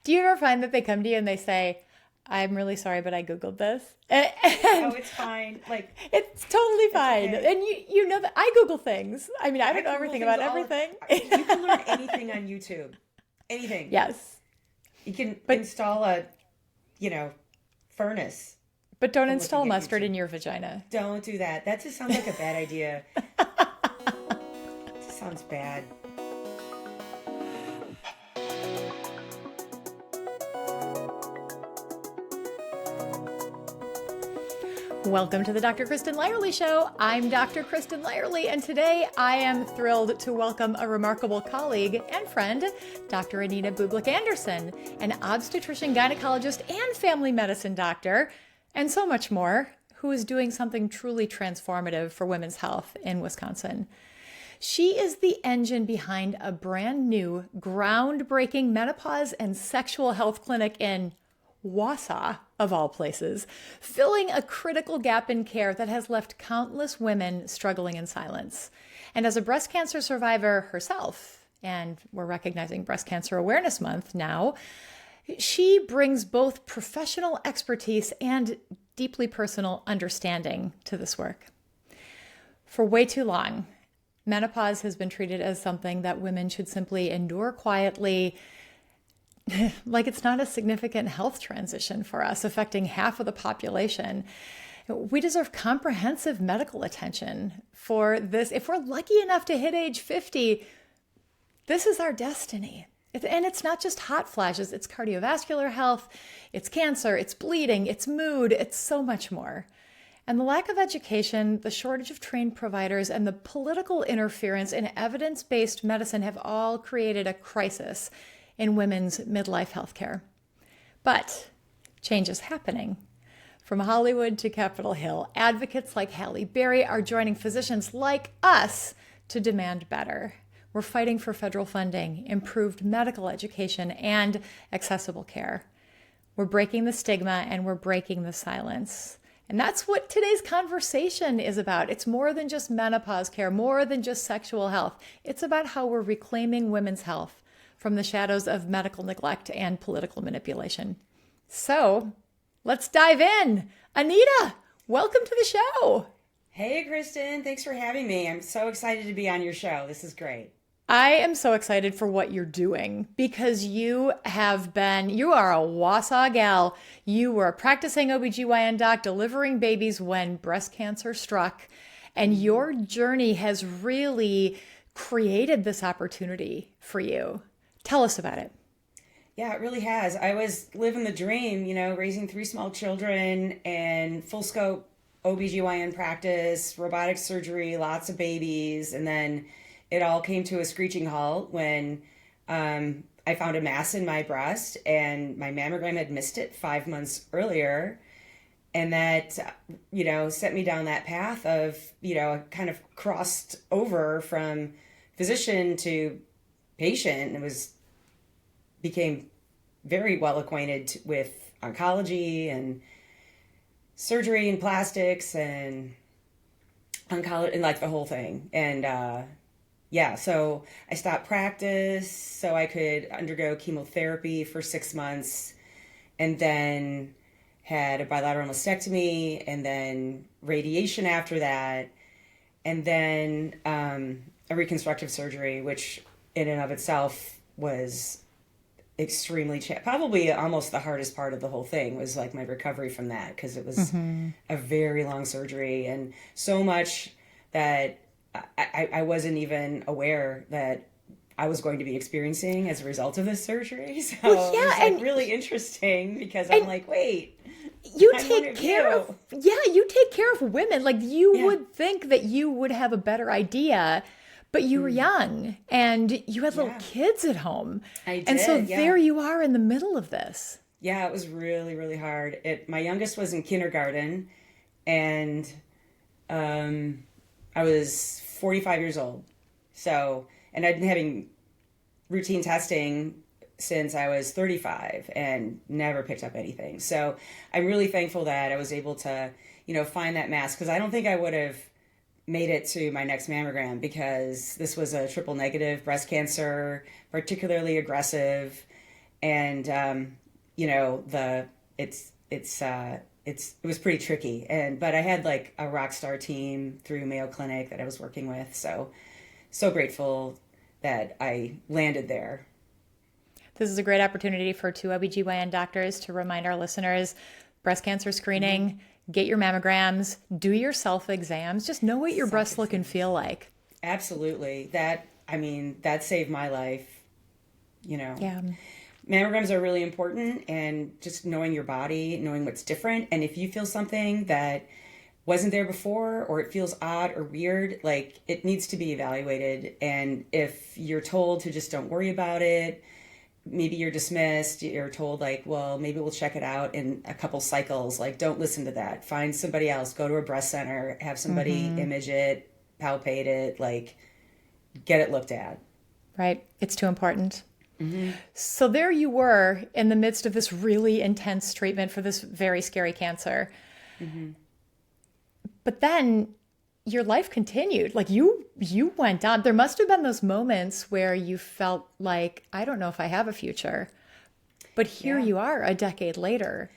Do you ever find that they come to you and they say, I'm really sorry, but I Googled this? Oh, And it's fine. Like, it's totally it's fine. okay. And you know that I Google things. I mean, I I don't know Google everything things about all. everything. You can learn anything on YouTube. Anything. Yes. You can But install a, you know, furnace but don't from install looking at mustard YouTube. in your vagina. Don't do that. That just sounds like a bad idea. It just sounds bad. Welcome to the Dr. Kristen Lyerly Show. I'm Dr. Kristen Lyerly, and today I am thrilled to welcome a remarkable colleague and friend, Dr. Anita Bublik-Anderson, an obstetrician, gynecologist, and family medicine doctor, and so much more, who is doing something truly transformative for women's health in Wisconsin. She is the engine behind a brand new, groundbreaking menopause and sexual health clinic in Wausau, of all places, filling a critical gap in care that has left countless women struggling in silence. And as a breast cancer survivor herself, and we're recognizing Breast Cancer Awareness Month now, she brings both professional expertise and deeply personal understanding to this work. For way too long, menopause has been treated as something that women should simply endure quietly, like it's not a significant health transition for us, affecting half of the population. We deserve comprehensive medical attention for this. If we're lucky enough to hit age 50, this is our destiny. And it's not just hot flashes, it's cardiovascular health, it's cancer, it's bleeding, it's mood, it's so much more. And the lack of education, the shortage of trained providers, and the political interference in evidence-based medicine have all created a crisis in women's midlife healthcare. But change is happening. From Hollywood to Capitol Hill, advocates like Halle Berry are joining physicians like us to demand better. We're fighting for federal funding, improved medical education, and accessible care. We're breaking the stigma and we're breaking the silence. And that's what today's conversation is about. It's more than just menopause care, more than just sexual health. It's about how we're reclaiming women's health from the shadows of medical neglect and political manipulation. So let's dive in. Anita, welcome to the show. Hey, Kristen. Thanks for having me. I'm so excited to be on your show. This is great. I am so excited for what you're doing because you are a Wausau gal. You were a practicing OBGYN doc delivering babies when breast cancer struck. And your journey has really created this opportunity for you. Tell us about it. Yeah, it really has. I was living the dream, raising three small children and full scope OBGYN practice, robotic surgery, lots of babies. And then it all came to a screeching halt when I found a mass in my breast and my mammogram had missed it 5 months earlier. And that, set me down that path of, kind of crossed over from physician to patient and became very well acquainted with oncology and surgery and plastics and oncology and like the whole thing. And yeah, so I stopped practice so I could undergo chemotherapy for 6 months and then had a bilateral mastectomy and then radiation after that and then a reconstructive surgery, which in and of itself was extremely probably almost the hardest part of the whole thing was like my recovery from that because it was a very long surgery and so much that I wasn't even aware that I was going to be experiencing as a result of this surgery. So Well, it was yeah, like really interesting because I'm and like, wait, you I'm one take of care you. of you take care of women. Like you Yeah. would think that you would have a better idea, but you were young and you had little Yeah, kids at home. I And so did. Yeah. there you are in the middle of this. Yeah, it was really, really hard. My youngest was in kindergarten and I was 45 years old. So, and I'd been having routine testing since I was 35 and never picked up anything. So I'm really thankful that I was able to, find that mass because I don't think I would have made it to my next mammogram because this was a triple negative breast cancer, particularly aggressive. And, you know, it was pretty tricky. But I had like a rock star team through Mayo Clinic that I was working with. So grateful that I landed there. This is a great opportunity for two OBGYN doctors to remind our listeners, breast cancer screening, get your mammograms, do your self-exams, just know what your breasts look and feel like. Absolutely. That saved my life, you know. Yeah. Mammograms are really important, and just knowing your body, knowing what's different. And if you feel something that wasn't there before, or it feels odd or weird, like, it needs to be evaluated. And if you're told to just don't worry about it, maybe you're dismissed, you're told like, well, maybe we'll check it out in a couple cycles. Like, don't listen to that. Find somebody else, go to a breast center, have somebody image it, palpate it, like, get it looked at. Right. It's too important. So there you were in the midst of this really intense treatment for this very scary cancer. But then your life continued. Like, you went on. There must have been those moments where you felt like, I don't know if I have a future. But here you are a decade later.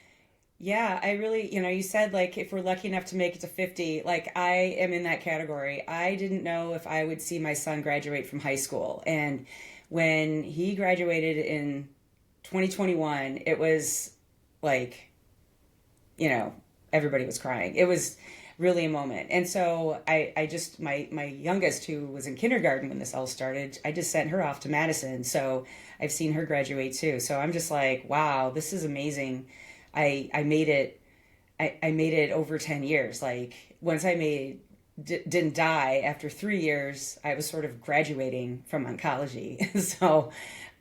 Yeah, I really, you said like if we're lucky enough to make it to 50, like I am in that category. I didn't know if I would see my son graduate from high school. And when he graduated in 2021, it was like, everybody was crying. It was really a moment. And so I just, my youngest, who was in kindergarten when this all started, I just sent her off to Madison. So I've seen her graduate too. So I'm just like, wow, this is amazing. I made it. I made it over 10 years. Like, once I didn't die after 3 years, I was sort of graduating from oncology. So,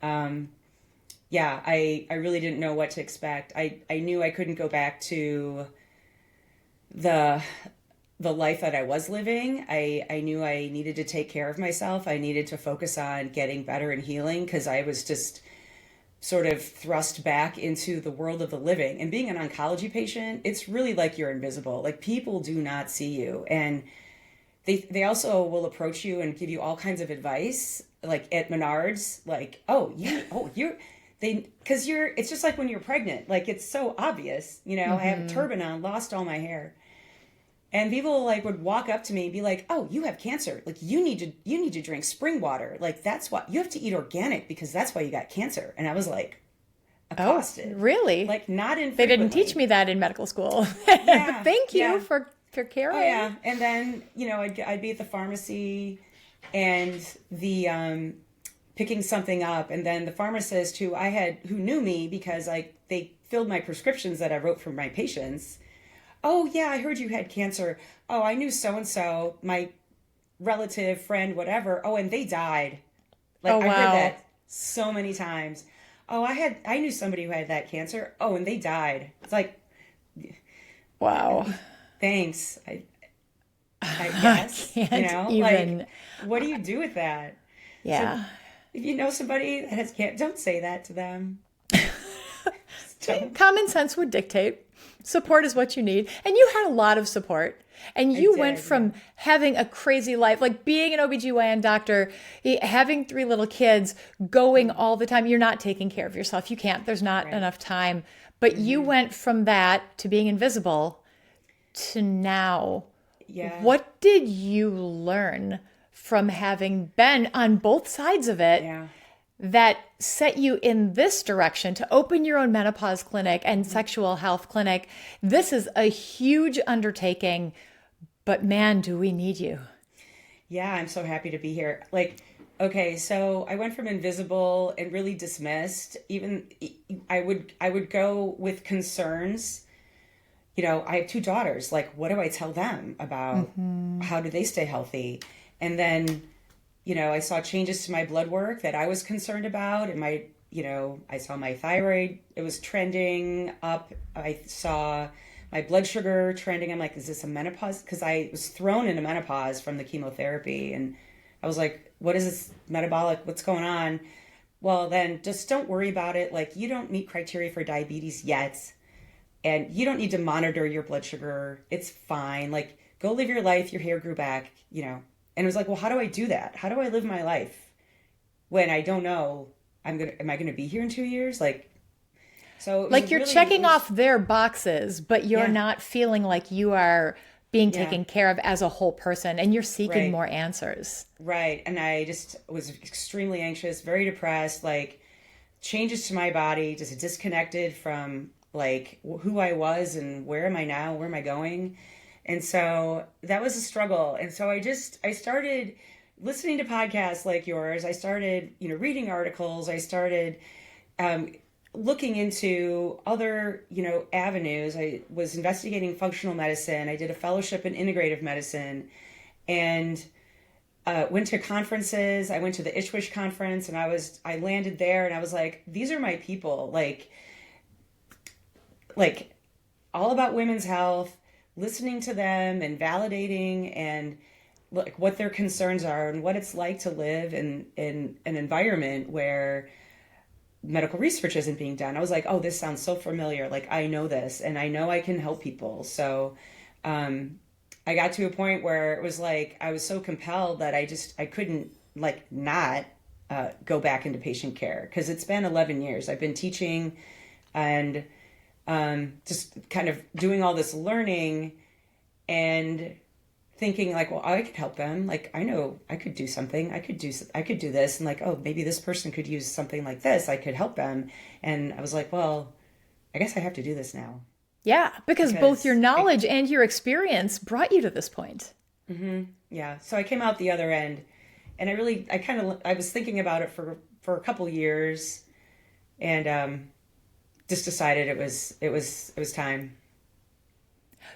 yeah, I really didn't know what to expect. I knew I couldn't go back to the life that I was living. I knew I needed to take care of myself. I needed to focus on getting better and healing, because I was just sort of thrust back into the world of the living. And being an oncology patient, it's really like you're invisible. Like, people do not see you. And they also will approach you and give you all kinds of advice, like at Menards, like, it's just like when you're pregnant, like, it's so obvious, I have a turban on, lost all my hair. And people like would walk up to me and be like, "Oh, you have cancer. Like, you need to drink spring water. Like, that's what you have to eat organic, because that's why you got cancer." And I was like, accosted. Oh, really? Like, not infrequently. They didn't teach me that in medical school. Yeah, but thank you for caring. Oh, yeah. And then, I'd be at the pharmacy and the picking something up, and then the pharmacist who knew me because they filled my prescriptions that I wrote for my patients. "Oh, yeah, I heard you had cancer. Oh, I knew so-and-so, my relative, friend, whatever. Oh, and they died." Like, I heard that so many times. "Oh, I knew somebody who had that cancer. Oh, and they died." It's like, wow. Thanks. I guess, I can't even. Like, what do you do with that? Yeah. So if you know somebody that has cancer, don't say that to them. Common sense would dictate. Support is what you need. And you had a lot of support. And you went from having a crazy life, like being an OBGYN doctor, having 3 little kids, going all the time. You're not taking care of yourself. You can't. There's not enough time. But you went from that to being invisible to now. Yeah. What did you learn from having been on both sides of it? Yeah. That set you in this direction to open your own menopause clinic and sexual health clinic? This is a huge undertaking, but man, do we need you. Yeah, I'm so happy to be here. Like, okay, so I went from invisible and really dismissed. Even I would go with concerns. I have 2 daughters. Like, what do I tell them about how do they stay healthy? And then I saw changes to my blood work that I was concerned about. And I saw my thyroid, it was trending up. I saw my blood sugar trending. I'm like, is this a menopause? Because I was thrown into menopause from the chemotherapy. And I was like, what is this metabolic? What's going on? Well, then just don't worry about it. Like, you don't meet criteria for diabetes yet. And you don't need to monitor your blood sugar. It's fine. Like, go live your life. Your hair grew back, And it was like, well, how do I do that? How do I live my life when I don't know am I gonna be here in 2 years? Like, so it was Like you're really, checking off their boxes, but you're yeah, not feeling like you are being yeah, taken care of as a whole person and you're seeking right, more answers. right. And I just was extremely anxious, very depressed, like changes to my body, just disconnected from like who I was and where am I now? Where am I going? And so that was a struggle. And so I started listening to podcasts like yours. I started, reading articles. I started um, looking into other, avenues. I was investigating functional medicine. I did a fellowship in integrative medicine and went to conferences. I went to the Ishwish conference and I landed there and I was like, these are my people. Like all about women's health, listening to them and validating and like what their concerns are and what it's like to live in an environment where medical research isn't being done. I was like, oh, this sounds so familiar. Like I know this and I know I can help people. So I got to a point where it was like I was so compelled that I couldn't like not go back into patient care because it's been 11 years. I've been teaching and just kind of doing all this learning and thinking like, well, I could help them. Like, I know I could do something. I could do this. And like, oh, maybe this person could use something like this. I could help them. And I was like, well, I guess I have to do this now. Yeah, because both your Because knowledge and your experience brought you to this point. yeah. So I came out the other end and I was thinking about it for a couple years and, just decided it was time.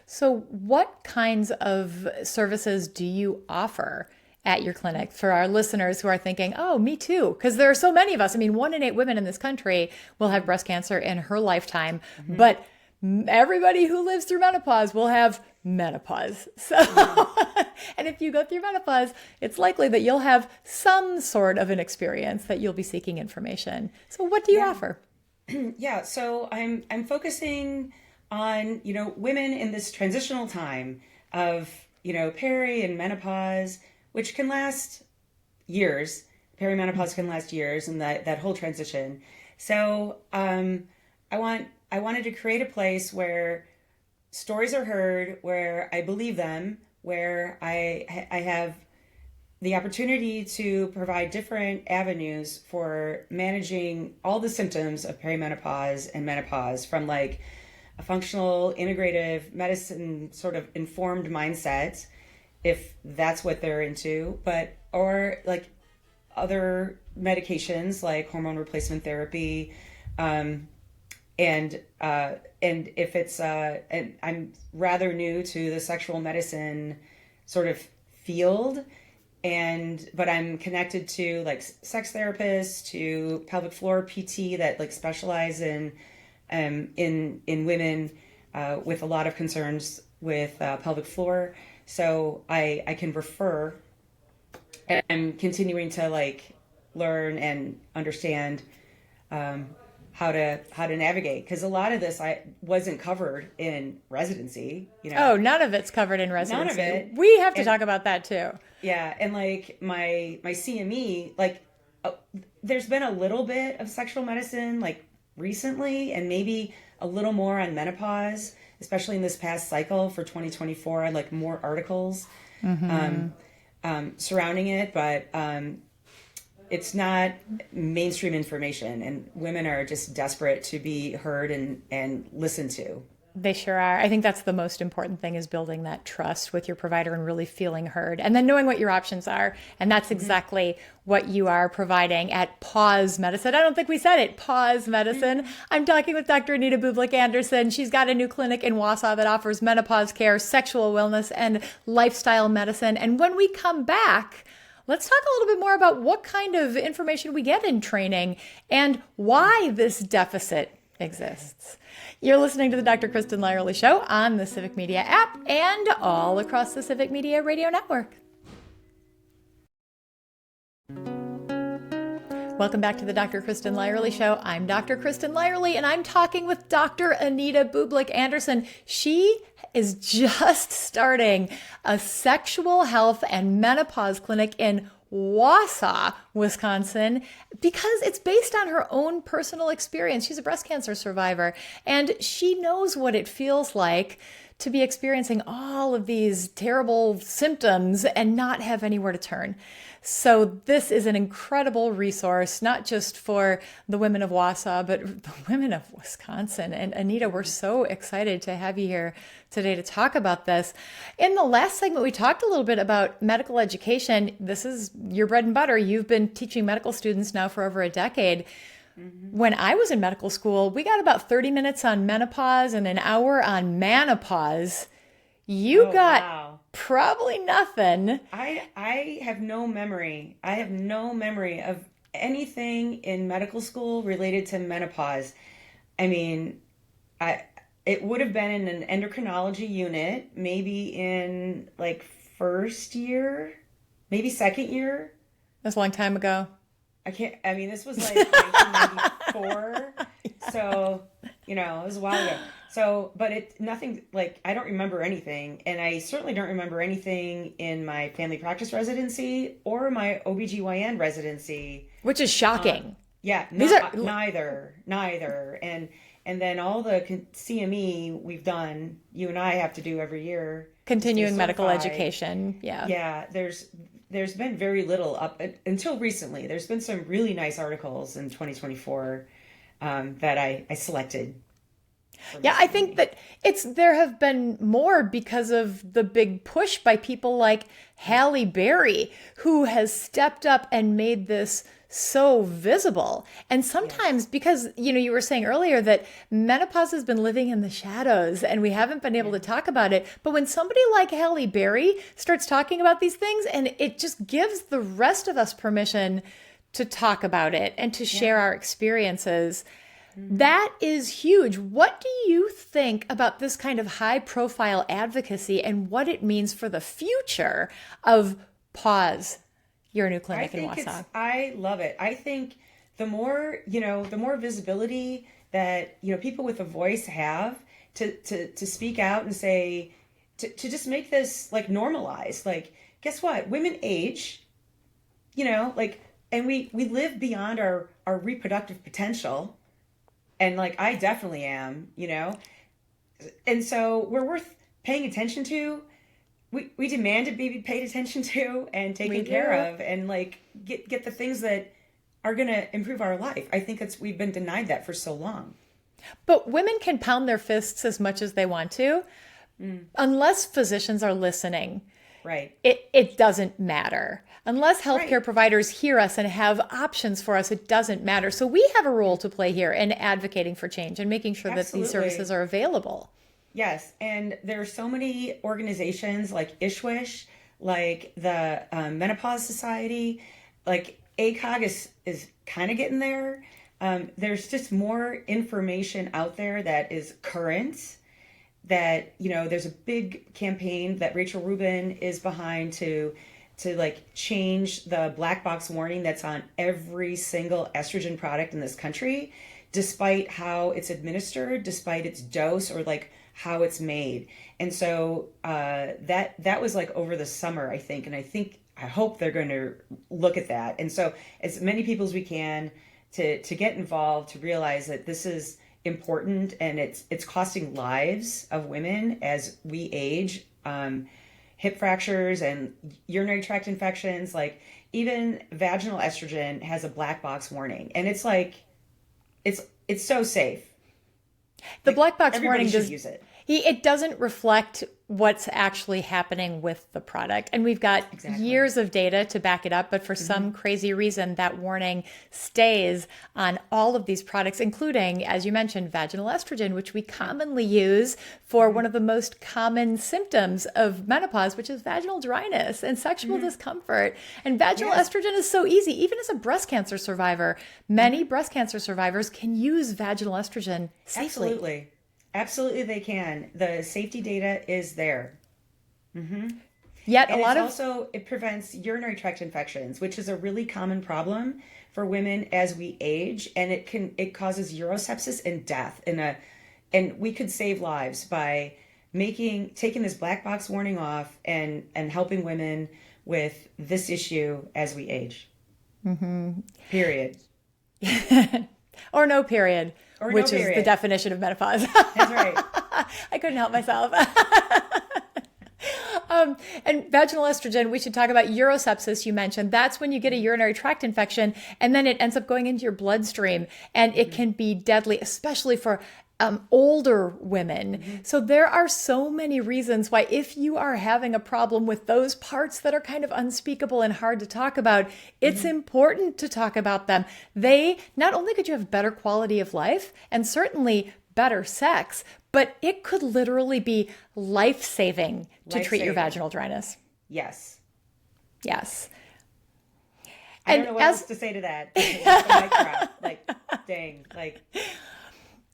So, what kinds of services do you offer at your clinic for our listeners who are thinking, oh, me too? Because there are so many of us. I mean, 1 in 8 women in this country will have breast cancer in her lifetime, but everybody who lives through menopause will have menopause. So, and if you go through menopause, it's likely that you'll have some sort of an experience that you'll be seeking information. So, what do you Yeah. offer? Yeah. So I'm focusing on, women in this transitional time of, peri and menopause, which can last years. Perimenopause can last years and that whole transition. So I wanted to create a place where stories are heard, where I believe them, where I have the opportunity to provide different avenues for managing all the symptoms of perimenopause and menopause from like a functional integrative medicine sort of informed mindset, if that's what they're into, or like other medications like hormone replacement therapy, and if it's and I'm rather new to the sexual medicine sort of field, but I'm connected to like sex therapists, to pelvic floor PT that like specialize in women with a lot of concerns with pelvic floor. So I can refer, and I'm continuing to like learn and understand how to navigate, because a lot of this I wasn't covered in residency. Oh, none of it's covered in None of residency. it. We have to And talk about that too. yeah, and like my CME, like there's been a little bit of sexual medicine like recently, and maybe a little more on menopause, especially in this past cycle for 2024. I like more articles surrounding it, but it's not mainstream information, and women are just desperate to be heard and listened to. They sure are. I think that's the most important thing, is building that trust with your provider and really feeling heard, and then knowing what your options are. And that's exactly what you are providing at Pause Medicine. I don't think we said it. Pause Medicine. I'm talking with Dr. Anita Bublik-Anderson. She's got a new clinic in Wausau that offers menopause care, sexual wellness, and lifestyle medicine. And when we come back, let's talk a little bit more about what kind of information we get in training and why this deficit exists. You're listening to the Dr. Kristen Lyerly Show on the Civic Media app and all across the Civic Media Radio Network. Welcome back to the Dr. Kristen Lyerly Show. I'm Dr. Kristen Lyerly, and I'm talking with Dr. Anita Bublik-Anderson. She is just starting a sexual health and menopause clinic in Wausau, Wisconsin, because it's based on her own personal experience. She's a breast cancer survivor, and she knows what it feels like to be experiencing all of these terrible symptoms and not have anywhere to turn. So this is an incredible resource, not just for the women of Wausau, but the women of Wisconsin. And Anita, we're so excited to have you here today to talk about this. In the last segment, we talked a little bit about medical education. This is your bread and butter. You've been teaching medical students now for over a decade. When I was in medical school, we got about 30 minutes on menopause and an hour on menopause. You got wow. probably nothing. I have no memory. I have no memory of anything in medical school related to menopause. I mean, it would have been in an endocrinology unit, maybe in like first year, maybe second year. That's a long time ago. I mean, this was like 1994. So, it was a while ago. So, but nothing, like, I don't remember anything. And I certainly don't remember anything in my family practice residency or my OBGYN residency. Which is shocking. Yeah, These are neither. And then all the CME we've done, you and I have to do every year. Continuing medical education. Yeah. Yeah, there's been very little up until recently. There's been some really nice articles in 2024 that I selected. Yeah, I think that there have been more because of the big push by people like Halle Berry, who has stepped up and made this so visible. And sometimes because, you were saying earlier that menopause has been living in the shadows and we haven't been able to talk about it. But when somebody like Halle Berry starts talking about these things, and it just gives the rest of us permission to talk about it and to share our experiences, that is huge. What do you think about this kind of high profile advocacy and what it means for the future of Pause, your new clinic in Wausau? I love it. I think the more visibility that, people with a voice have to speak out and say, to just make this like normalized. Like, guess what? Women age, and we live beyond our reproductive potential. And like, I definitely am, and so we're worth paying attention to. We demand to be paid attention to and taken care of, and like get the things that are going to improve our life. I think we've been denied that for so long. But women can pound their fists as much as they want to, unless physicians are listening. Right. It doesn't matter. Unless healthcare providers hear us and have options for us, it doesn't matter. So we have a role to play here in advocating for change and making sure that these services are available. Yes. And there are so many organizations like ISHWISH, like the Menopause Society, like ACOG is kind of getting there. There's just more information out there that is current, that, there's a big campaign that Rachel Rubin is behind to like change the black box warning that's on every single estrogen product in this country, despite how it's administered, despite its dose, or like how it's made. And so that was like over the summer, I think. And I hope they're going to look at that. And so as many people as we can to get involved, to realize that this is important, and it's costing lives of women as we age. Hip fractures and urinary tract infections, like even vaginal estrogen has a black box warning, and it's like it's so safe. The black box warning should use it. It doesn't reflect what's actually happening with the product. And we've got years of data to back it up, but for some crazy reason, that warning stays on all of these products, including, as you mentioned, vaginal estrogen, which we commonly use for one of the most common symptoms of menopause, which is vaginal dryness and sexual discomfort. And vaginal estrogen is so easy. Even as a breast cancer survivor, many breast cancer survivors can use vaginal estrogen safely. Absolutely, they can. The safety data is there. Yet and a lot of also, it prevents urinary tract infections, which is a really common problem for women as we age, and it causes urosepsis and death. And we could save lives by taking this black box warning off and helping women with this issue as we age. Period. Or no period, Or which no is the period. definition of menopause. That's right. I couldn't help myself. And vaginal estrogen, we should talk about urosepsis. You mentioned that's when you get a urinary tract infection and then it ends up going into your bloodstream, and it can be deadly, especially for older women. So there are so many reasons why, if you are having a problem with those parts that are kind of unspeakable and hard to talk about, it's important to talk about them. They not only could you have better quality of life and certainly better sex, but it could literally be life-saving to treat your vaginal dryness. Yes. Yes. I don't know what else to say to that. Mic drop. Like, dang. Like,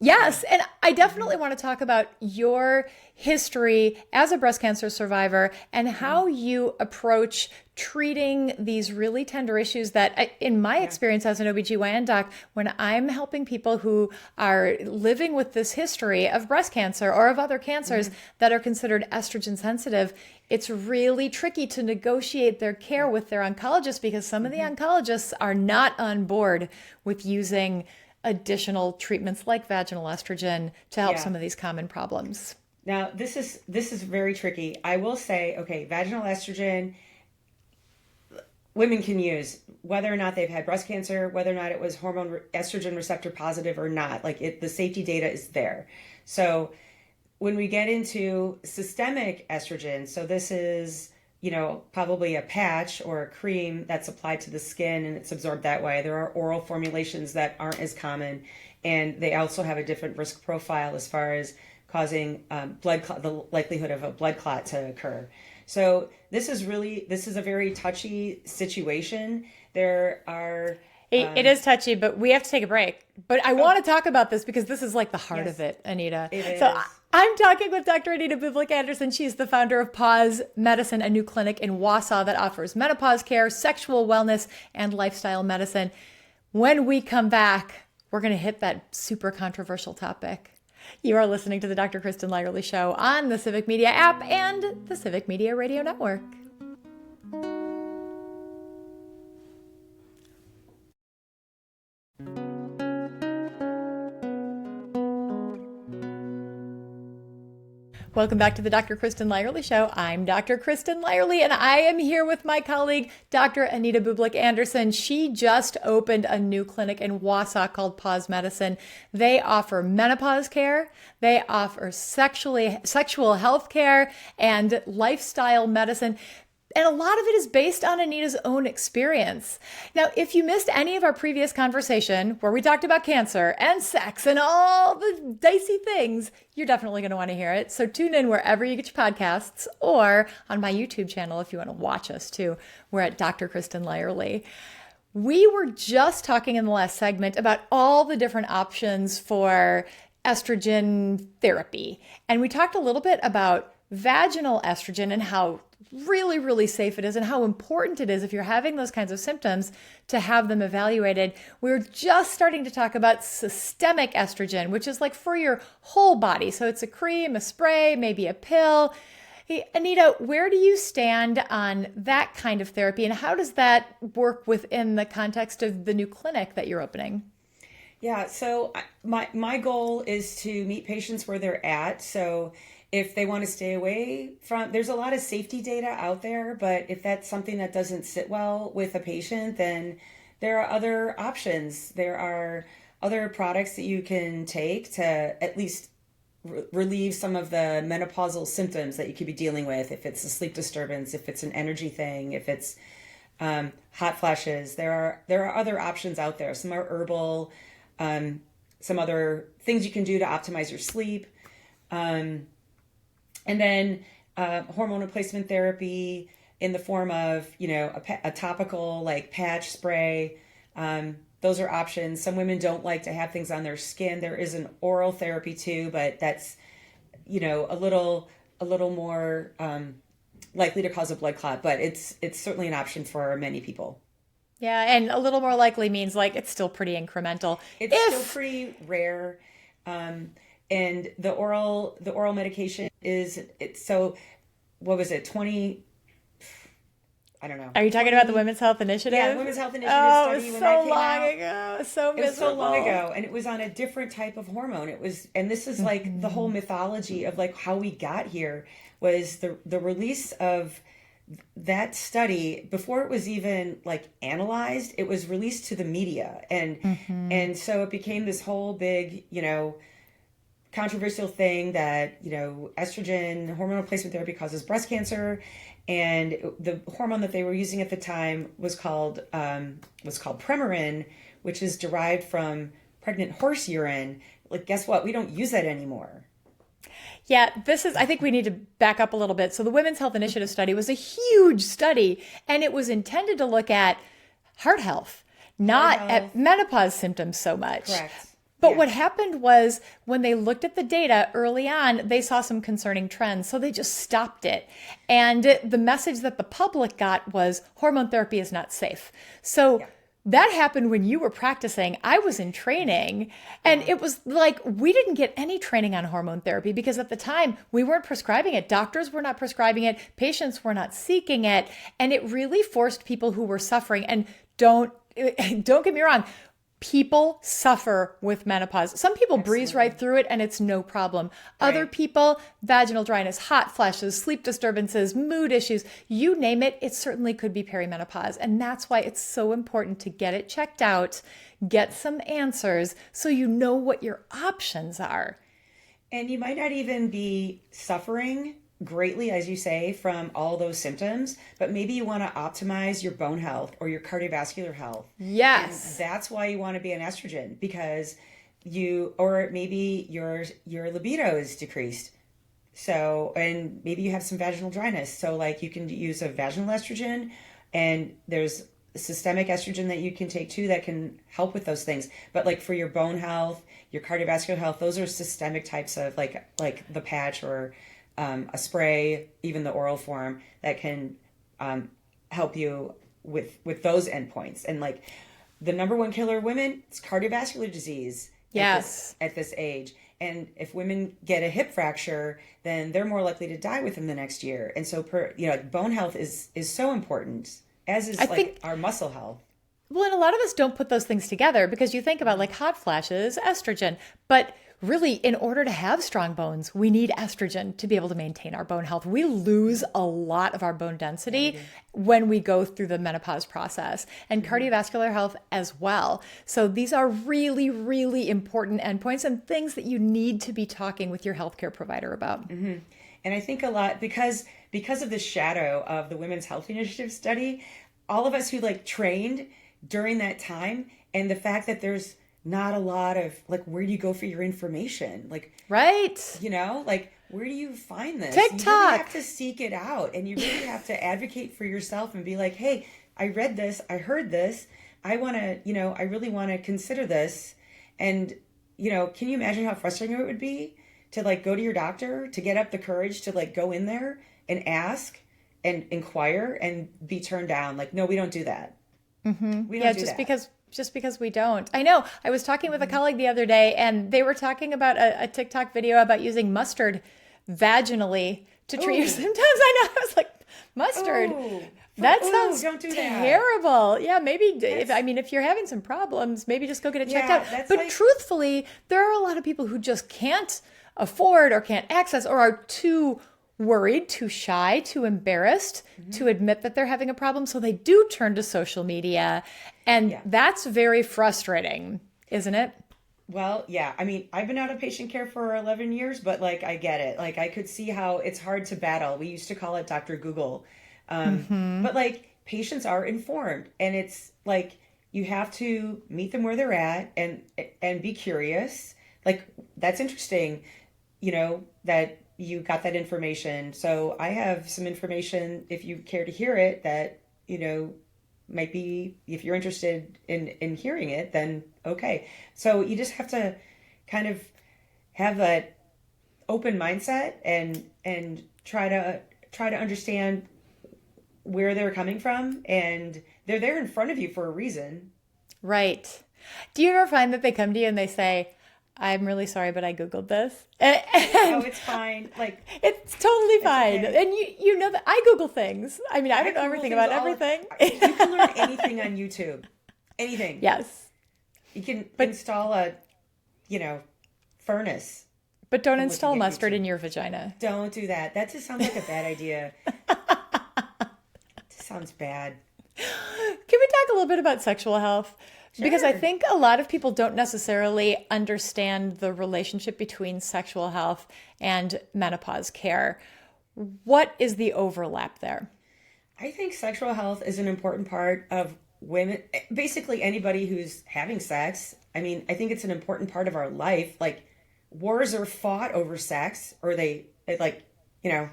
yes. And I definitely want to talk about your history as a breast cancer survivor and how you approach treating these really tender issues that, in my experience as an OBGYN doc, when I'm helping people who are living with this history of breast cancer or of other cancers that are considered estrogen sensitive, it's really tricky to negotiate their care with their oncologist, because some of the oncologists are not on board with using additional treatments like vaginal estrogen to help some of these common problems. Now, this is very tricky. I will say, okay, vaginal estrogen, women can use whether or not they've had breast cancer, whether or not it was hormone estrogen receptor positive or not. Like, the safety data is there. So when we get into systemic estrogen, so this is, probably a patch or a cream that's applied to the skin and it's absorbed that way. There are oral formulations that aren't as common, and they also have a different risk profile as far as causing blood clot, the likelihood of a blood clot to occur. So this is a very touchy situation. There are... It is touchy, but we have to take a break. But I want to talk about this because this is like the heart of it, Anita. It so is. I'm talking with Dr. Anita Bublik-Anderson. She's the founder of Pause Medicine, a new clinic in Wausau that offers menopause care, sexual wellness, and lifestyle medicine. When we come back, we're going to hit that super controversial topic. You are listening to the Dr. Kristen Lyerly Show on the Civic Media app and the Civic Media Radio Network. Welcome back to the Dr. Kristen Lyerly Show. I'm Dr. Kristen Lyerly, and I am here with my colleague, Dr. Anita Bublik-Anderson. She just opened a new clinic in Wausau called Pause Medicine. They offer menopause care, they offer sexual health care, and lifestyle medicine. And a lot of it is based on Anita's own experience. Now, if you missed any of our previous conversation where we talked about cancer and sex and all the dicey things, you're definitely going to want to hear it. So tune in wherever you get your podcasts, or on my YouTube channel if you want to watch us too. We're at Dr. Kristen Lyerly. We were just talking in the last segment about all the different options for estrogen therapy. And we talked a little bit about vaginal estrogen and how really, really safe it is and how important it is if you're having those kinds of symptoms to have them evaluated. We're just starting to talk about systemic estrogen, which is like for your whole body. So it's a cream, a spray, maybe a pill. Hey, Anita, where do you stand on that kind of therapy, and how does that work within the context of the new clinic that you're opening? Yeah, so my goal is to meet patients where they're at. So if they want to stay away from, there's a lot of safety data out there, but if that's something that doesn't sit well with a patient, then there are other options. There are other products that you can take to at least relieve some of the menopausal symptoms that you could be dealing with. If it's a sleep disturbance, if it's an energy thing, if it's hot flashes, there are other options out there. Some are herbal, some other things you can do to optimize your sleep. And then hormone replacement therapy in the form of, a topical like patch spray. Those are options. Some women don't like to have things on their skin. There is an oral therapy too, but that's, a little more likely to cause a blood clot. But it's certainly an option for many people. Yeah, and a little more likely means like it's still pretty incremental. It's still pretty rare. And the oral medication what was it, 20? I don't know. Are you talking about the Women's Health Initiative? Yeah, the Women's Health Initiative oh, study it was when so that came long out. ago. So miserable. It was so long ago, and it was on a different type of hormone. It was, and this is like the whole mythology of like how we got here was the release of that study before it was even like analyzed. It was released to the media, and so it became this whole big, controversial thing that estrogen hormone replacement therapy causes breast cancer, and the hormone that they were using at the time was called Premarin, which is derived from pregnant horse urine. Like, guess what? We don't use that anymore. Yeah, I think we need to back up a little bit. So the Women's Health Initiative study was a huge study, and it was intended to look at heart health, not at menopause symptoms so much. Correct. But what happened was when they looked at the data early on, they saw some concerning trends. So they just stopped it. And the message that the public got was hormone therapy is not safe. So that happened when you were practicing. I was in training, and it was like we didn't get any training on hormone therapy because at the time we weren't prescribing it. Doctors were not prescribing it. Patients were not seeking it. And it really forced people who were suffering. And don't get me wrong. People suffer with menopause. Some people breeze right through it and it's no problem. Other people, vaginal dryness, hot flashes, sleep disturbances, mood issues, you name it, it certainly could be perimenopause. And that's why it's so important to get it checked out, get some answers so you know what your options are. And you might not even be suffering greatly, as you say, from all those symptoms, but maybe you want to optimize your bone health or your cardiovascular health. Yes. And that's why you want to be on estrogen, because or maybe your libido is decreased. So, and maybe you have some vaginal dryness. So like you can use a vaginal estrogen, and there's systemic estrogen that you can take too that can help with those things. But like for your bone health, your cardiovascular health, those are systemic types of like the patch or a spray, even the oral form that can help you with those endpoints. And like the number one killer of women is cardiovascular disease. Yes. At this age. And if women get a hip fracture, then they're more likely to die within the next year. And so bone health is so important, as is our muscle health. Well, and a lot of us don't put those things together because you think about like hot flashes, estrogen, but really, in order to have strong bones, we need estrogen to be able to maintain our bone health. We lose a lot of our bone density when we go through the menopause process, and cardiovascular health as well. So these are really, really important endpoints and things that you need to be talking with your healthcare provider about. Mm-hmm. And I think a lot because of the shadow of the Women's Health Initiative study, all of us who trained during that time, and the fact that there's not a lot of where do you go for your information? Right. Where do you find this? TikTok. You really have to seek it out, and you really have to advocate for yourself and be like, hey, I read this, I heard this, I want to, I really want to consider this. And, can you imagine how frustrating it would be to go to your doctor, to get up the courage to go in there and ask and inquire and be turned down? No, we don't do that. Mm-hmm. We don't do that. Just because we don't. I know. I was talking with a colleague the other day, and they were talking about a TikTok video about using mustard vaginally to treat your symptoms. I know. I was like, mustard? That sounds don't do terrible. That. Yeah, maybe if you're having some problems, maybe just go get it checked out. But truthfully, there are a lot of people who just can't afford or can't access or are too worried, too shy, too embarrassed to admit that they're having a problem. So they do turn to social media. And that's very frustrating, isn't it? Well, yeah. I've been out of patient care for 11 years, but I get it. I could see how it's hard to battle. We used to call it Dr. Google. But patients are informed, and it's you have to meet them where they're at and be curious. That's interesting, that you got that information. So I have some information, if you care to hear it, that, might be, if you're interested in hearing it, then okay. So you just have to kind of have that open mindset and try to understand where they're coming from, and they're there in front of you for a reason. Right. Do you ever find that they come to you and they say, I'm really sorry, but I Googled this. Oh, And it's fine. Like, it's totally it's fine. okay. And you know that I Google things. I mean, I I don't know Google everything things about all. everything. You can learn anything on YouTube. Anything. Yes. You can But install a, you know, furnace but don't from install looking at mustard YouTube. in your vagina. Don't do that. That just sounds like a bad idea. It just sounds bad. Can we talk a little bit about sexual health? Because I Sure. think a lot of people don't necessarily understand the relationship between sexual health and menopause care. What is the overlap there? I think sexual health is an important part of women, basically anybody who's having sex. I mean, I think it's an important part of our life. Like, wars are fought over sex, or they like, you know,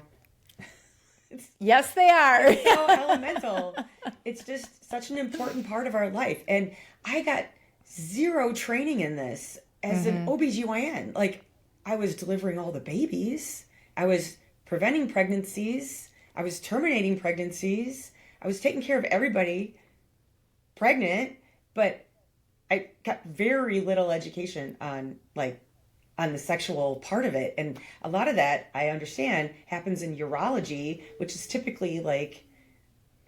Yes, they are. it's so elemental. It's just such an important part of our life. And I got zero training in this as an OBGYN. Like, I was delivering all the babies, I was preventing pregnancies, I was terminating pregnancies, I was taking care of everybody pregnant, but I got very little education on on the sexual part of it. And a lot of that I understand happens in urology, which is typically like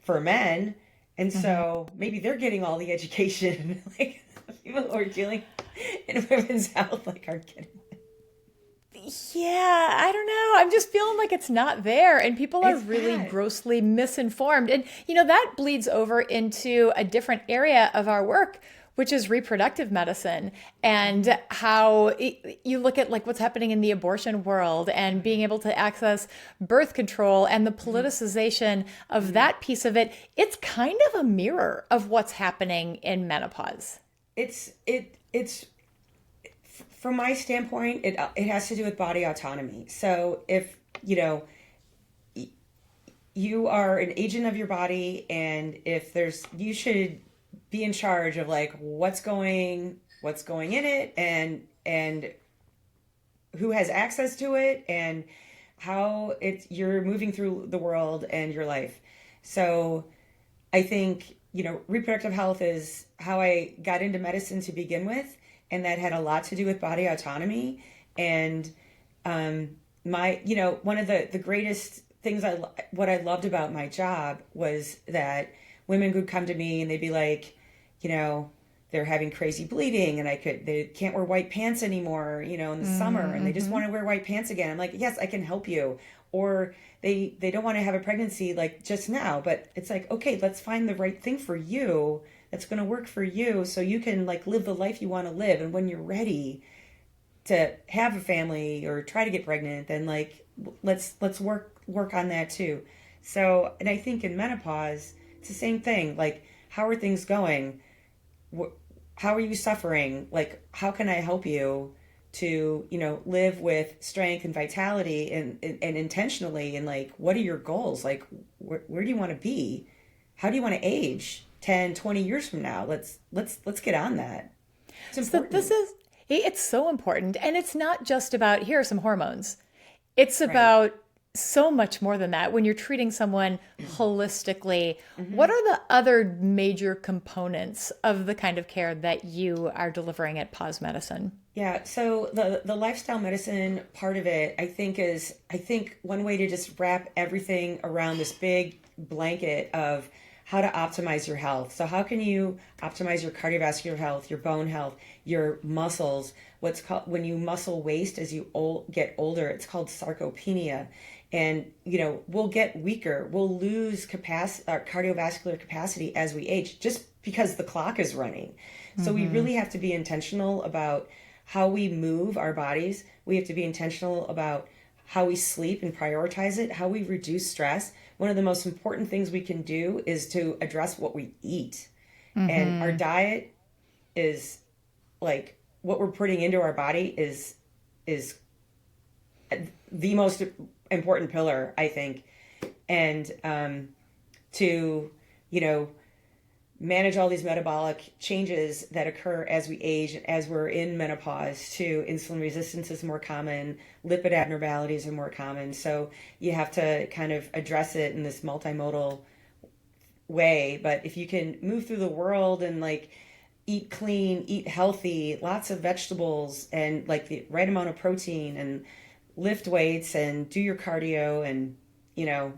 for men. And so maybe they're getting all the education like people who are dealing in women's health like aren't getting it. Yeah, I don't know. I'm just feeling like it's not there, and people are It's really bad. grossly misinformed. And, that bleeds over into a different area of our work, which is reproductive medicine, and how you look at like what's happening in the abortion world and being able to access birth control and the politicization of that piece of it. It's kind of a mirror of what's happening in menopause. It's from my standpoint, it has to do with body autonomy. So if you are an agent of your body, and if there's you should be in charge of like what's going in it, and who has access to it, and how you're moving through the world and your life. So I think, reproductive health is how I got into medicine to begin with, and that had a lot to do with body autonomy. And one of the greatest things what I loved about my job was that women would come to me and they'd be like, they're having crazy bleeding, and they can't wear white pants anymore, in the summer, and they just want to wear white pants again. I'm like, yes, I can help you. Or they don't want to have a pregnancy like just now, but it's like, okay, let's find the right thing for you that's going to work for you, so you can like live the life you want to live. And when you're ready to have a family or try to get pregnant, then like let's work on that too. So, and I think in menopause, it's the same thing. Like, how are things going? How are you suffering? Like, how can I help you to, live with strength and vitality, and intentionally? And like, what are your goals? Like, where do you want to be? How do you want to age 10, 20 years from now? Let's get on that. It's So important. it's so important. And it's not just about, here are some hormones. It's Right. about so much more than that. When you're treating someone holistically, what are the other major components of the kind of care that you are delivering at Pause Medicine? Yeah, so the lifestyle medicine part of it, I think one way to just wrap everything around this big blanket of how to optimize your health. So how can you optimize your cardiovascular health, your bone health, your muscles? What's called, when you muscle waste as you get older, it's called sarcopenia. And we'll get weaker, we'll lose capacity, our cardiovascular capacity as we age, just because the clock is running. So we really have to be intentional about how we move our bodies. We have to be intentional about how we sleep and prioritize it, how we reduce stress. One of the most important things we can do is to address what we eat. And our diet is like, what we're putting into our body is the most important pillar, I think. And to, manage all these metabolic changes that occur as we age, as we're in menopause, to insulin resistance is more common, lipid abnormalities are more common. So you have to kind of address it in this multimodal way. But if you can move through the world and like eat clean, eat healthy, lots of vegetables and like the right amount of protein and lift weights and do your cardio and, you know,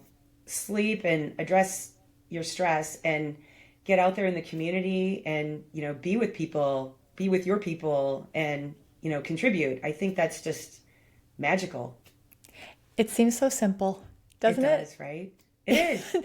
sleep and address your stress and get out there in the community and, you know, be with people, be with your people and, you know, contribute. I think that's just magical. It seems so simple, doesn't it? It does, right? It is.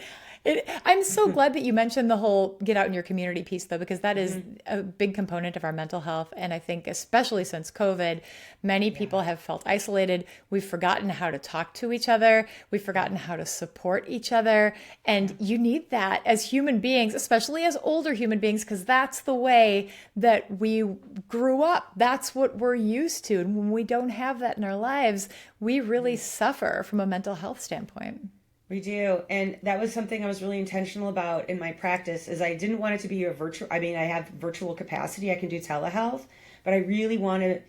I'm so glad that you mentioned the whole get out in your community piece, though, because that is a big component of our mental health. And I think especially since COVID, many people have felt isolated. We've forgotten how to talk to each other. We've forgotten how to support each other. And you need that as human beings, especially as older human beings, because that's the way that we grew up. That's what we're used to. And when we don't have that in our lives, we really suffer from a mental health standpoint. We do. And that was something I was really intentional about in my practice is I didn't want it to be a virtual, I mean, I have virtual capacity. I can do telehealth, but I really want to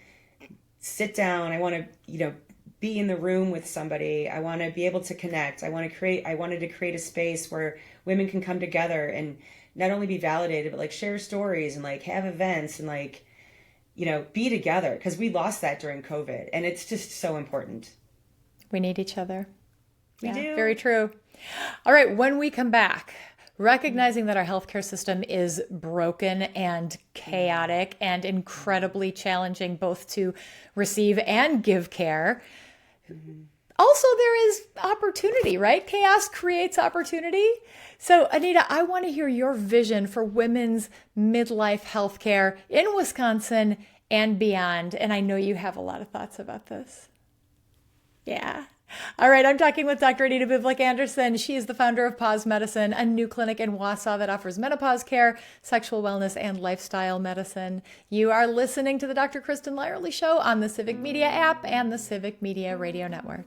sit down. I want to, you know, be in the room with somebody. I want to be able to connect. I wanted to create a space where women can come together and not only be validated, but like share stories and like have events and like, you know, be together because we lost that during COVID and it's just so important. We need each other. We do. Very true. All right. When we come back, recognizing that our healthcare system is broken and chaotic and incredibly challenging both to receive and give care. Also, there is opportunity, right? Chaos creates opportunity. So, Anita, I want to hear your vision for women's midlife healthcare in Wisconsin and beyond. And I know you have a lot of thoughts about this. Yeah. All right, I'm talking with Dr. Anita Bublik-Anderson. She is the founder of Pause Medicine, a new clinic in Wausau that offers menopause care, sexual wellness, and lifestyle medicine. You are listening to the Dr. Kristen Lyerly Show on the Civic Media app and the Civic Media Radio Network.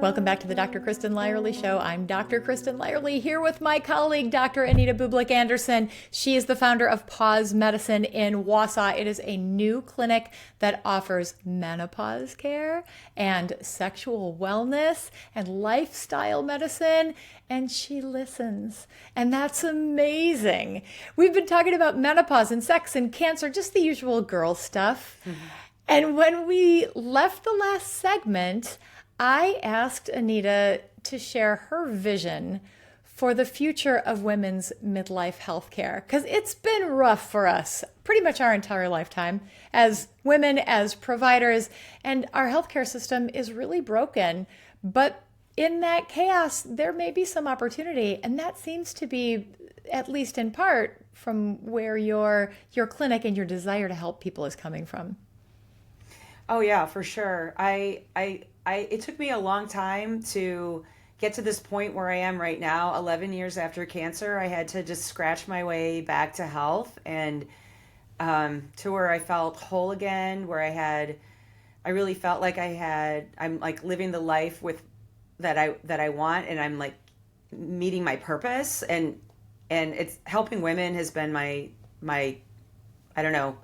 Welcome back to the Dr. Kristen Lyerly Show. I'm Dr. Kristen Lyerly here with my colleague, Dr. Anita Bublik-Anderson. She is the founder of Pause Medicine in Wausau. It is a new clinic that offers menopause care and sexual wellness and lifestyle medicine. And she listens. And that's amazing. We've been talking about menopause and sex and cancer, just the usual girl stuff. And when we left the last segment, I asked Anita to share her vision for the future of women's midlife healthcare, because it's been rough for us pretty much our entire lifetime as women, as providers, and our healthcare system is really broken. But in that chaos, there may be some opportunity, and that seems to be, at least in part, from where your clinic and your desire to help people is coming from. Oh yeah, for sure. It took me a long time to get to this point where I am right now. 11 years after cancer, I had to just scratch my way back to health and to where I felt whole again, where I really felt like I'm like living the life that I want, and I'm like meeting my purpose, and it's helping women has been my I don't know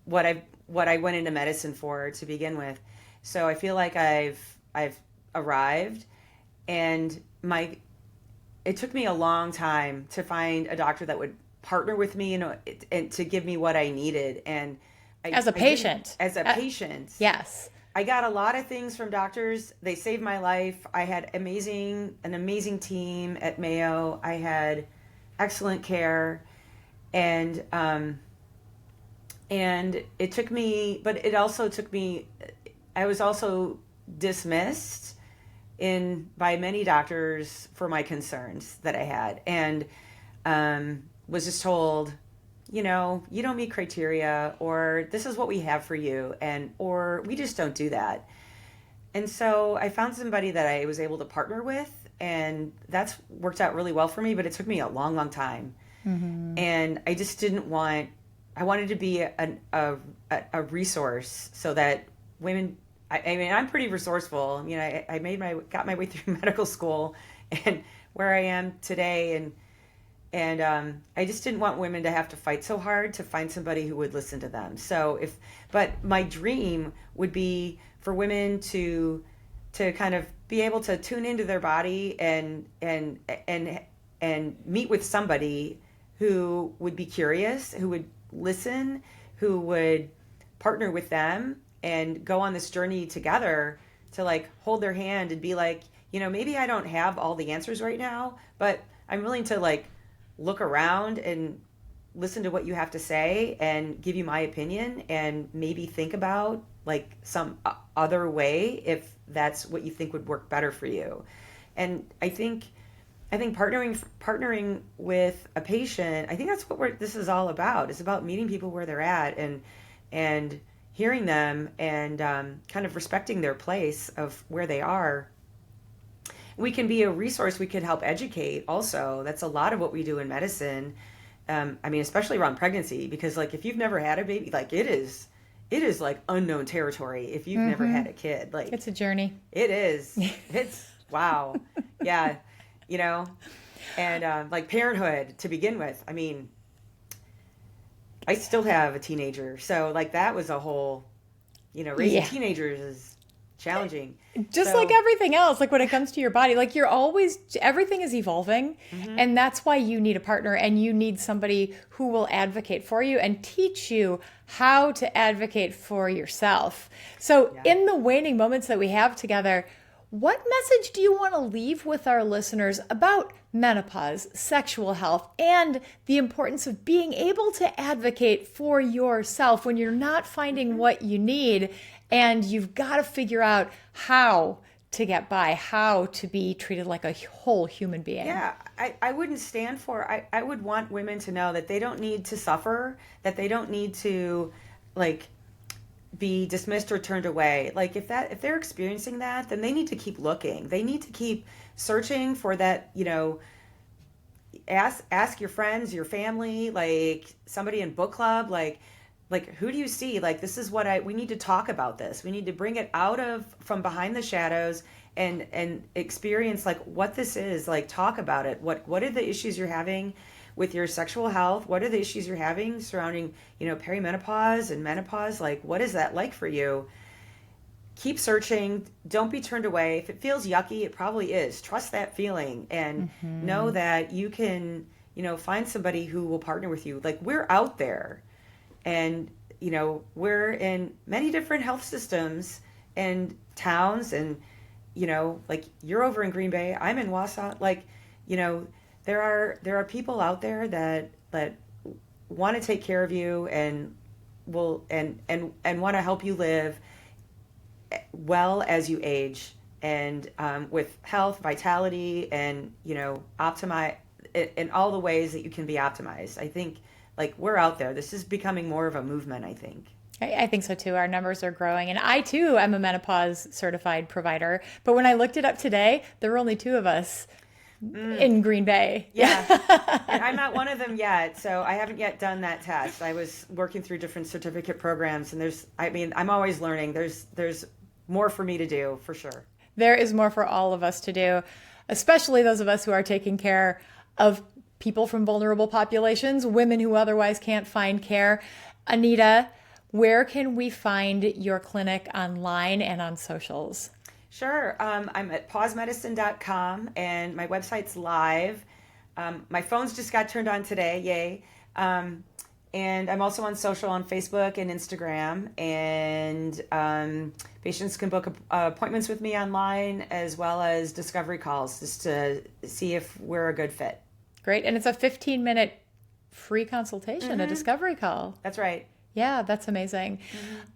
what I went into medicine for to begin with. So I feel like I've arrived, and it took me a long time to find a doctor that would partner with me, and to give me what I needed. And as a patient, yes, I got a lot of things from doctors. They saved my life. I had an amazing team at Mayo. I had excellent care, and it took me, but it also took me. I was also dismissed by many doctors for my concerns that I had, and was just told, you know, you don't meet criteria, or this is what we have for you, or we just don't do that. And so I found somebody that I was able to partner with, and that's worked out really well for me, but it took me a long, long time. Mm-hmm. And I just I wanted to be a resource so that women, I mean, I'm pretty resourceful. You know, I got my way through medical school and where I am today. And I just didn't want women to have to fight so hard to find somebody who would listen to them. But my dream would be for women to kind of be able to tune into their body and meet with somebody who would be curious, who would listen, who would partner with them and go on this journey together to like hold their hand and be like, maybe I don't have all the answers right now, but I'm willing to like look around and listen to what you have to say and give you my opinion and maybe think about like some other way if that's what you think would work better for you. And I think partnering with a patient, I think that's what this is all about. It's about meeting people where they're at and hearing them and kind of respecting their place of where they are. We can be a resource. We could help educate also. That's a lot of what we do in medicine. Especially around pregnancy, because like if you've never had a baby, like it is like unknown territory if you've never had a kid. Like it's a journey. It is. It's wow. Yeah. And like parenthood to begin with. I mean, I still have a teenager. So like that was a whole, raising teenagers is challenging. Just like everything else, like when it comes to your body, like everything is evolving. And that's why you need a partner and you need somebody who will advocate for you and teach you how to advocate for yourself. So in the waning moments that we have together, what message do you want to leave with our listeners about menopause, sexual health, and the importance of being able to advocate for yourself when you're not finding what you need and you've got to figure out how to get by, how to be treated like a whole human being? Yeah, I wouldn't stand for, I would want women to know that they don't need to suffer, that they don't need to like be dismissed or turned away. Like if they're experiencing that, then they need to keep looking. They need to keep searching for that, ask your friends, your family, like somebody in book club, like who do you see? Like this is what we need to talk about this. We need to bring it from behind the shadows and experience like what this is, like talk about it. What are the issues you're having with your sexual health? What are the issues you're having surrounding, perimenopause and menopause? Like, what is that like for you? Keep searching. Don't be turned away. If it feels yucky, it probably is. Trust that feeling and know that you can, find somebody who will partner with you. Like we're out there and, we're in many different health systems and towns and, like you're over in Green Bay, I'm in Wausau. Like, there are people out there that want to take care of you and will and want to help you live well as you age and with health, vitality, and optimize in all the ways that you can be optimized. I think like we're out there. This is becoming more of a movement, I think. I think so too. Our numbers are growing. And I too am a menopause certified provider. But when I looked it up today, there were only 2 of us in Green Bay. Yeah. And I'm not one of them yet. So I haven't yet done that test. I was working through different certificate programs and I'm always learning. There's more for me to do for sure. There is more for all of us to do, especially those of us who are taking care of people from vulnerable populations, women who otherwise can't find care. Anita, where can we find your clinic online and on socials? Sure. I'm at pausemedicine.com and my website's live. My phone's just got turned on today. Yay. And I'm also on social on Facebook and Instagram. And patients can book appointments with me online as well as discovery calls just to see if we're a good fit. Great. And it's a 15-minute free consultation, a discovery call. That's right. Yeah, that's amazing.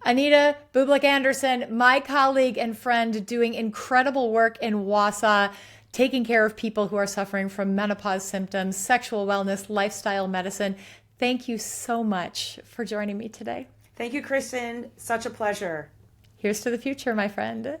Anita Bublik-Anderson, my colleague and friend, doing incredible work in Wausau, taking care of people who are suffering from menopause symptoms, sexual wellness, lifestyle medicine. Thank you so much for joining me today. Thank you, Kristen. Such a pleasure. Here's to the future, my friend.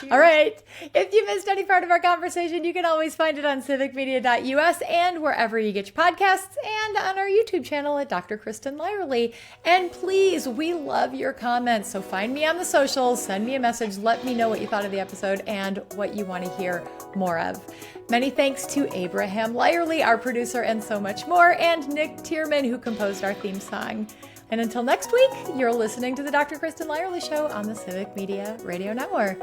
Cheers. All right. If you missed any part of our conversation, you can always find it on civicmedia.us and wherever you get your podcasts and on our YouTube channel at Dr. Kristen Lyerly. And please, we love your comments. So find me on the socials, send me a message, let me know what you thought of the episode and what you want to hear more of. Many thanks to Abraham Lyerly, our producer, and so much more, and Nick Tierman, who composed our theme song. And until next week, you're listening to the Dr. Kristen Lyerly Show on the Civic Media Radio Network.